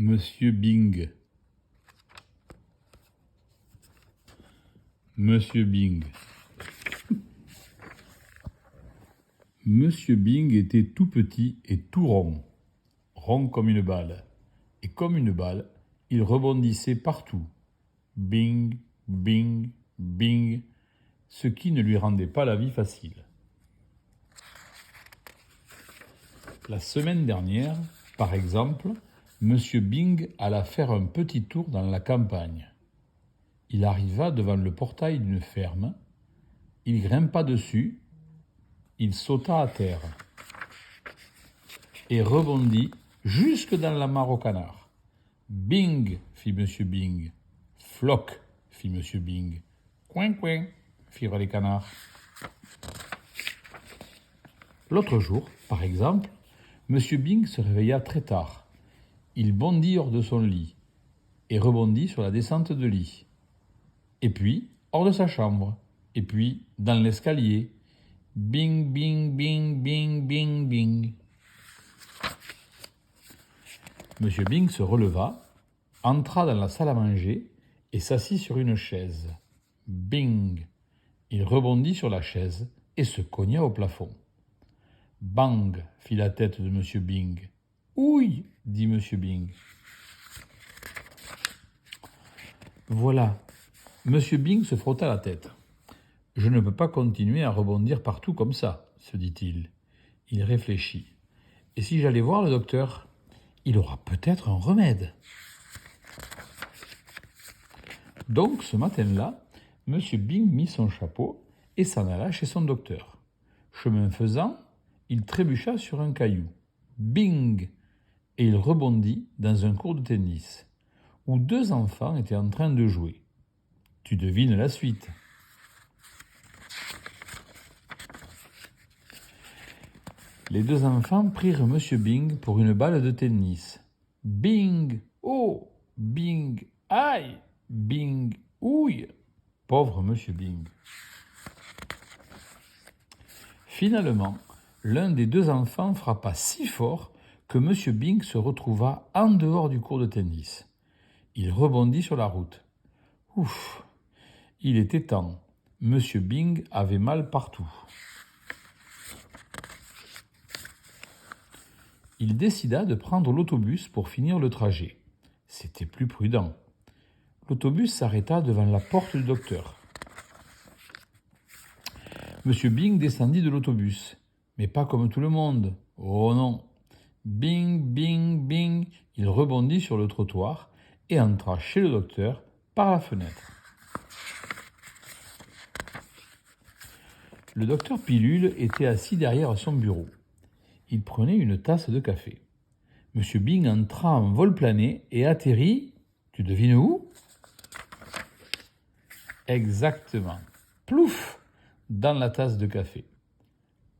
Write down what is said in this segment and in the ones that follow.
Monsieur Bing. Monsieur Bing. Monsieur Bing était tout petit et tout rond, rond comme une balle. Et comme une balle, il rebondissait partout. Bing, bing, bing, ce qui ne lui rendait pas la vie facile. La semaine dernière, par exemple, Monsieur Bing alla faire un petit tour dans la campagne. Il arriva devant le portail d'une ferme, il grimpa dessus, il sauta à terre et rebondit jusque dans la mare aux canards. Bing, fit Monsieur Bing. Floc, fit Monsieur Bing. Coin, coin, firent les canards. L'autre jour, par exemple, Monsieur Bing se réveilla très tard. Il bondit hors de son lit et rebondit sur la descente de lit. Et puis, hors de sa chambre. Et puis, dans l'escalier. Bing, bing, bing, bing, bing, bing. Monsieur Bing se releva, entra dans la salle à manger et s'assit sur une chaise. Bing. Il rebondit sur la chaise et se cogna au plafond. Bang, fit la tête de Monsieur Bing. Ouille, dit Monsieur Bing. Voilà. Monsieur Bing se frotta la tête. Je ne peux pas continuer à rebondir partout comme ça, se dit-il. Il réfléchit. Et si j'allais voir le docteur ? Il aura peut-être un remède. Donc, ce matin-là, Monsieur Bing mit son chapeau et s'en alla chez son docteur. Chemin faisant, il trébucha sur un caillou. Bing ! Et il rebondit dans un court de tennis, où deux enfants étaient en train de jouer. Tu devines la suite. Les deux enfants prirent Monsieur Bing pour une balle de tennis. Bing, oh, bing, aïe, bing, ouille. Pauvre Monsieur Bing. Finalement, l'un des deux enfants frappa si fort que Monsieur Bing se retrouva en dehors du court de tennis. Il rebondit sur la route. Ouf, il était temps. Monsieur Bing avait mal partout. Il décida de prendre l'autobus pour finir le trajet. C'était plus prudent. L'autobus s'arrêta devant la porte du docteur. Monsieur Bing descendit de l'autobus, mais pas comme tout le monde. Oh non. Bing, bing, bing, il rebondit sur le trottoir et entra chez le docteur par la fenêtre. Le docteur Pilule était assis derrière son bureau. Il prenait une tasse de café. Monsieur Bing entra en vol plané et atterrit, tu devines où ? Exactement. Plouf ! Dans la tasse de café.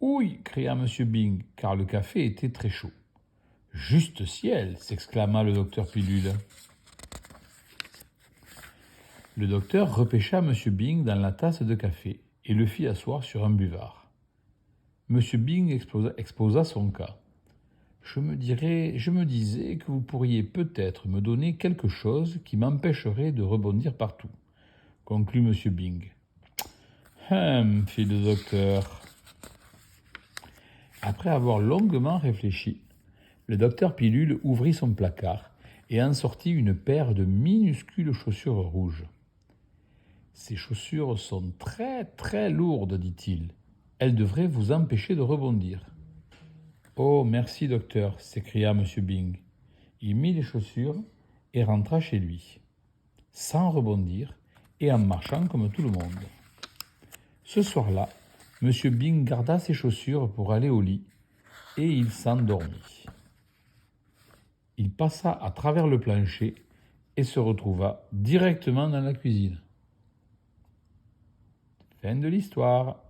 Ouille ! Cria Monsieur Bing, car le café était très chaud. Juste ciel ! S'exclama le docteur Pilule. Le docteur repêcha Monsieur Bing dans la tasse de café et le fit asseoir sur un buvard. Monsieur Bing exposa son cas. Je me disais que vous pourriez peut-être me donner quelque chose qui m'empêcherait de rebondir partout, conclut Monsieur Bing. Fit le docteur. Après avoir longuement réfléchi, le docteur Pilule ouvrit son placard et en sortit une paire de minuscules chaussures rouges. Ces chaussures sont très très lourdes, dit-il. Elles devraient vous empêcher de rebondir. Oh, merci, docteur, s'écria Monsieur Bing. Il mit les chaussures et rentra chez lui, sans rebondir et en marchant comme tout le monde. Ce soir-là, Monsieur Bing garda ses chaussures pour aller au lit et il s'endormit. Il passa à travers le plancher et se retrouva directement dans la cuisine. Fin de l'histoire.